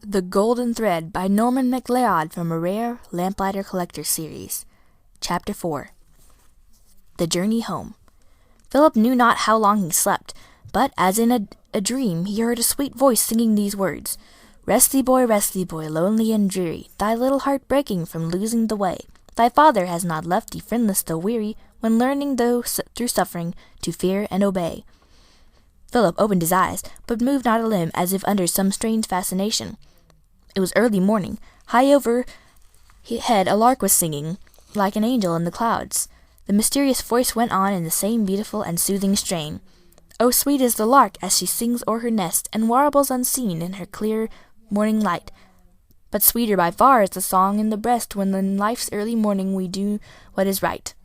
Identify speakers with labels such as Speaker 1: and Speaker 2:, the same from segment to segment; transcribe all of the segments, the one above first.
Speaker 1: The Golden Thread by Norman Macleod from a rare Lamplighter Collector series. Chapter 4. The Journey Home. Philip knew not how long he slept, but as in a dream he heard a sweet voice singing these words: resty boy, lonely and dreary, thy little heart breaking from losing the way. Thy father has not left thee friendless though weary, when learning through suffering to fear and obey. Philip opened his eyes, but moved not a limb, as if under some strange fascination. It was early morning. High overhead a lark was singing, like an angel in the clouds. The mysterious voice went on in the same beautiful and soothing strain. Oh, sweet is the lark as she sings o'er her nest, and warbles unseen in her clear morning light. But sweeter by far is the song in the breast, when in life's early morning we do what is right.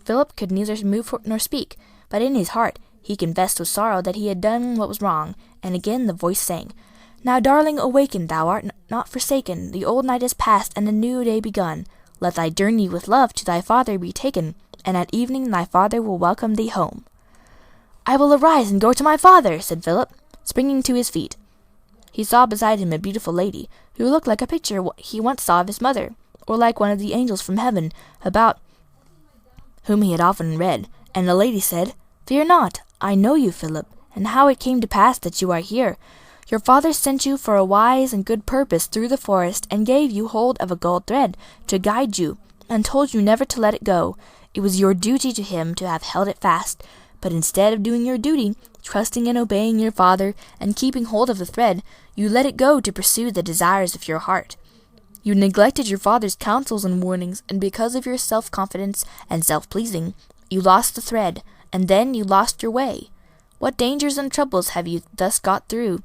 Speaker 1: Philip could neither move nor speak, but in his heart he confessed with sorrow that he had done what was wrong, and again the voice sang, Now, darling, awaken, thou art not forsaken, the old night is past, and a new day begun. Let thy journey with love to thy father be taken, and at evening thy father will welcome thee home. I will arise and go to my father, said Philip, springing to his feet. He saw beside him a beautiful lady, who looked like a picture he once saw of his mother, or like one of the angels from heaven, about whom he had often read, and the lady said, Fear not, I know you, Philip, and how it came to pass that you are here. Your father sent you for a wise and good purpose through the forest, and gave you hold of a gold thread to guide you, and told you never to let it go. It was your duty to him to have held it fast, but instead of doing your duty, trusting and obeying your father, and keeping hold of the thread, you let it go to pursue the desires of your heart. You neglected your father's counsels and warnings, and because of your self-confidence and self-pleasing, you lost the thread, and then you lost your way. What dangers and troubles have you thus got through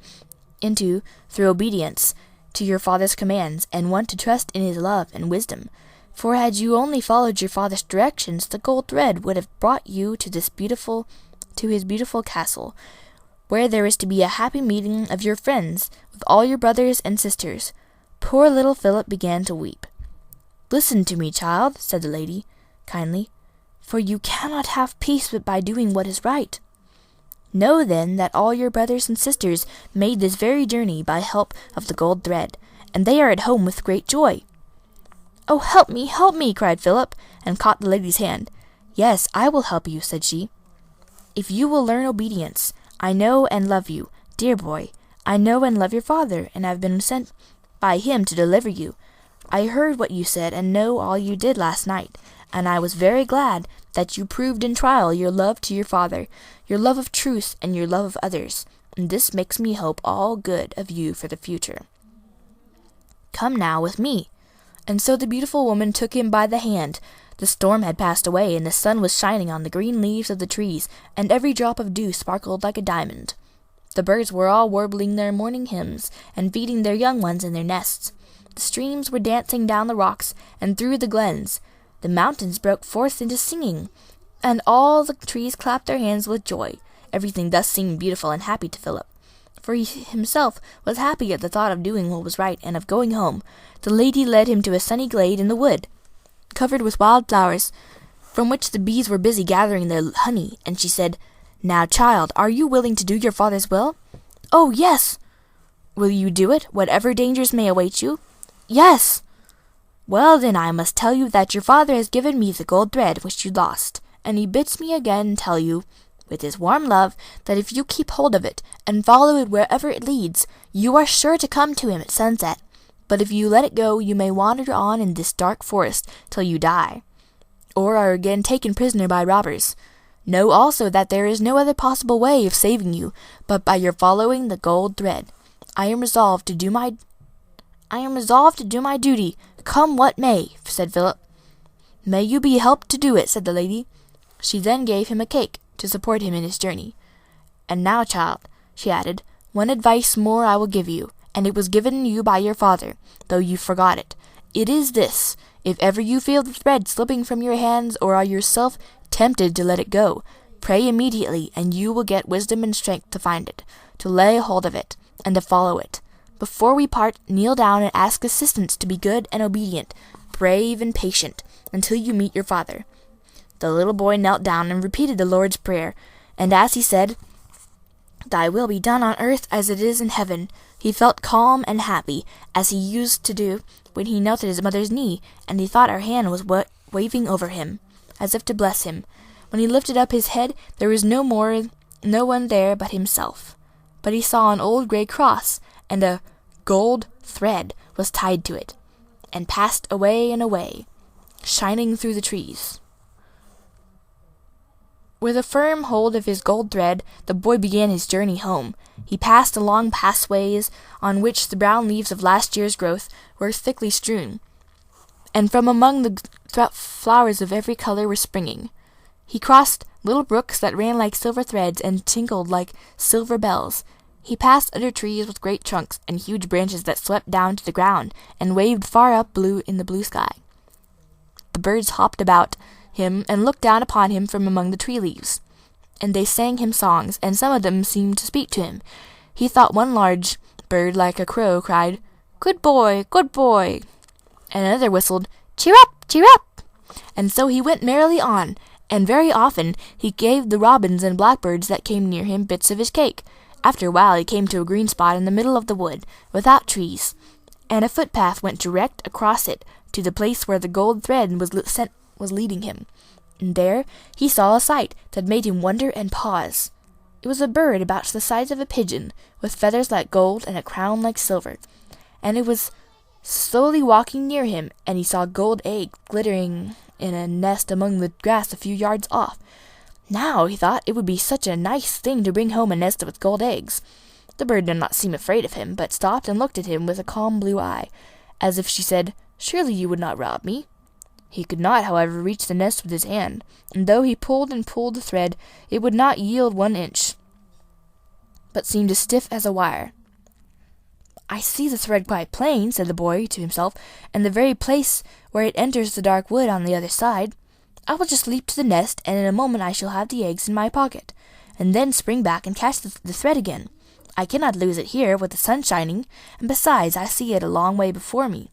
Speaker 1: obedience to your father's commands, and want to trust in his love and wisdom. For had you only followed your father's directions, the gold thread would have brought you to his beautiful castle, where there is to be a happy meeting of your friends, with all your brothers and sisters. Poor little Philip began to weep. Listen to me, child, said the lady, kindly, for you cannot have peace but by doing what is right. Know, then, that all your brothers and sisters made this very journey by help of the gold thread, and they are at home with great joy. Oh, help me, cried Philip, and caught the lady's hand. Yes, I will help you, said she. If you will learn obedience, I know and love you, dear boy. I know and love your father, and have been sent by him to deliver you. I heard what you said and know all you did last night, and I was very glad that you proved in trial your love to your father, your love of truth, and your love of others, and this makes me hope all good of you for the future. Come now with me. And so the beautiful woman took him by the hand. The storm had passed away, and the sun was shining on the green leaves of the trees, and every drop of dew sparkled like a diamond. The birds were all warbling their morning hymns, and feeding their young ones in their nests. The streams were dancing down the rocks and through the glens. The mountains broke forth into singing, and all the trees clapped their hands with joy. Everything thus seemed beautiful and happy to Philip, for he himself was happy at the thought of doing what was right and of going home. The lady led him to a sunny glade in the wood, covered with wild flowers, from which the bees were busy gathering their honey, and she said, Now, child, are you willing to do your father's will? Oh, yes. Will you do it, whatever dangers may await you? Yes. Well, then I must tell you that your father has given me the gold thread which you lost, and he bids me again tell you, with his warm love, that if you keep hold of it, and follow it wherever it leads, you are sure to come to him at sunset. But if you let it go, you may wander on in this dark forest till you die, or are again taken prisoner by robbers. Know also that there is no other possible way of saving you, but by your following the gold thread. I am resolved to do my duty, come what may, said Philip. May you be helped to do it, said the lady. She then gave him a cake to support him in his journey. And now, child, she added, one advice more I will give you, and it was given you by your father, though you forgot it. It is this: if ever you feel the thread slipping from your hands, or are yourself tempted to let it go, pray immediately, and you will get wisdom and strength to find it, to lay hold of it, and to follow it. Before we part, kneel down and ask assistance to be good and obedient, brave and patient, until you meet your father. The little boy knelt down and repeated the Lord's Prayer, and as he said, Thy will be done on earth as it is in heaven. He felt calm and happy, as he used to do when he knelt at his mother's knee, and he thought her hand was waving over him, as if to bless him. When he lifted up his head, there was no one there but himself. But he saw an old grey cross, and a gold thread was tied to it, and passed away and away, shining through the trees. With a firm hold of his gold thread, the boy began his journey home. He passed along pathways on which the brown leaves of last year's growth were thickly strewn, and from among the flowers of every color were springing. He crossed little brooks that ran like silver threads and tinkled like silver bells. He passed under trees with great trunks and huge branches that swept down to the ground and waved far up in the blue sky. The birds hopped about him and looked down upon him from among the tree leaves, and they sang him songs, and some of them seemed to speak to him. He thought one large bird, like a crow, cried, "Good boy, good boy," and another whistled, "Cheer up, cheer up." And so he went merrily on, and very often he gave the robins and blackbirds that came near him bits of his cake. After a while he came to a green spot in the middle of the wood, without trees, and a footpath went direct across it to the place where the gold thread was leading him. And there he saw a sight that made him wonder and pause. It was a bird about the size of a pigeon, with feathers like gold and a crown like silver, and it was slowly walking near him, and he saw gold eggs glittering in a nest among the grass a few yards off. Now, he thought, it would be such a nice thing to bring home a nest with gold eggs. The bird did not seem afraid of him, but stopped and looked at him with a calm blue eye, as if she said, "Surely you would not rob me." He could not, however, reach the nest with his hand, and though he pulled and pulled the thread, it would not yield 1 inch, but seemed as stiff as a wire. "I see the thread quite plain," said the boy to himself, "and the very place where it enters the dark wood on the other side. I will just leap to the nest, and in a moment I shall have the eggs in my pocket, and then spring back and catch the thread again. I cannot lose it here with the sun shining, and besides I see it a long way before me."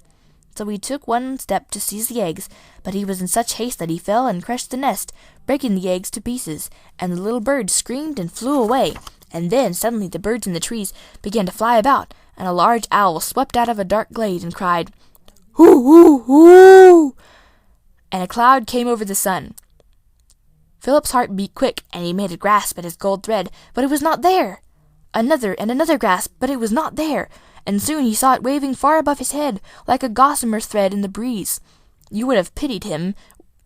Speaker 1: So he took one step to seize the eggs, but he was in such haste that he fell and crushed the nest, breaking the eggs to pieces, and the little bird screamed and flew away. And then suddenly the birds in the trees began to fly about, and a large owl swept out of a dark glade and cried, "Hoo, hoo, hoo!" And a cloud came over the sun. Philip's heart beat quick, and he made a grasp at his gold thread, but it was not there. Another and another grasp, but it was not there, and soon he saw it waving far above his head, like a gossamer thread in the breeze. You would have pitied him,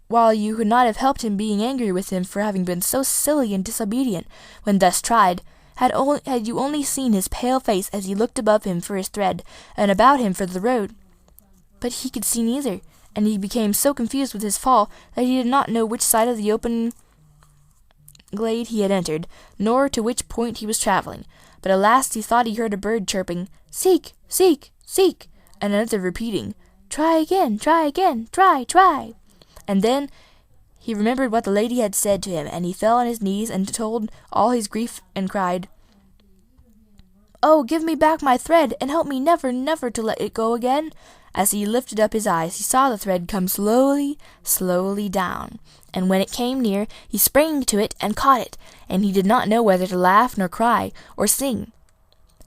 Speaker 1: while you could not have helped him being angry with him for having been so silly and disobedient when thus tried, had you only seen his pale face as he looked above him for his thread, and about him for the road. But he could see neither, and he became so confused with his fall that he did not know which side of the open glade he had entered, nor to which point he was travelling. But at last he thought he heard a bird chirping, "Seek, seek, seek," and another repeating, "Try again, try, try." And then he remembered what the lady had said to him, and he fell on his knees and told all his grief and cried, "Oh, give me back my thread, and help me never, never to let it go again." As he lifted up his eyes, he saw the thread come slowly, slowly down, and when it came near, he sprang to it and caught it, and he did not know whether to laugh nor cry or sing.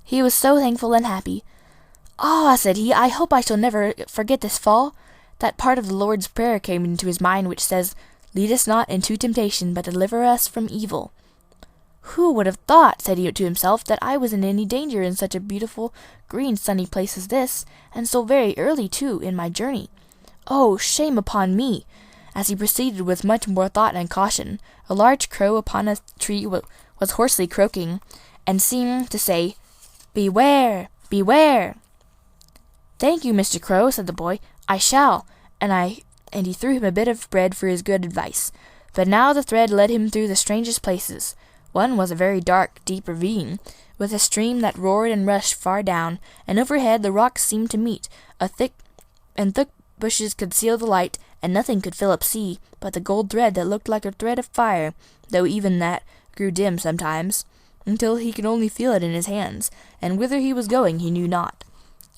Speaker 1: He was so thankful and happy. "Ah," said he, "I hope I shall never forget this fall." That part of the Lord's Prayer came into his mind which says, "Lead us not into temptation, but deliver us from evil." "Who would have thought," said he to himself, "that I was in any danger in such a beautiful, green, sunny place as this, and so very early, too, in my journey? Oh, shame upon me!" As he proceeded with much more thought and caution, a large crow upon a tree was hoarsely croaking, and seemed to say, "Beware, beware." "Thank you, Mr. Crow," said the boy, "I shall," and he threw him a bit of bread for his good advice. But now the thread led him through the strangest places. One was a very dark, deep ravine, with a stream that roared and rushed far down, and overhead the rocks seemed to meet. Thick bushes concealed the light, and nothing could Philip see but the gold thread that looked like a thread of fire, though even that grew dim sometimes, until he could only feel it in his hands, and whither he was going he knew not.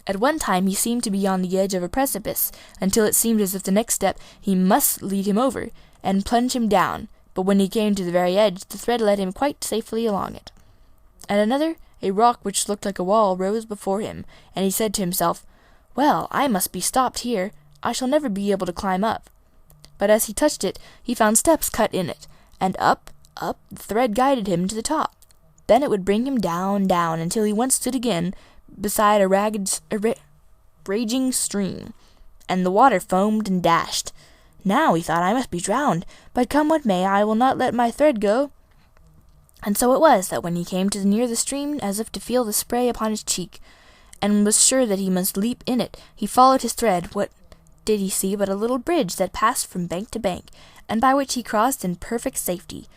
Speaker 1: At one time he seemed to be on the edge of a precipice, until it seemed as if the next step he must lead him over, and plunge him down, but when he came to the very edge, the thread led him quite safely along it. At another, a rock which looked like a wall rose before him, and he said to himself, "Well, I must be stopped here. I shall never be able to climb up." But as he touched it, he found steps cut in it, and up, the thread guided him to the top. Then it would bring him down, down, until he once stood again beside a raging stream, and the water foamed and dashed. "Now," he thought, "I must be drowned, but come what may, I will not let my thread go." And so it was that when he came to near the stream, as if to feel the spray upon his cheek, and was sure that he must leap in it, he followed his thread. What did he see but a little bridge that passed from bank to bank, and by which he crossed in perfect safety,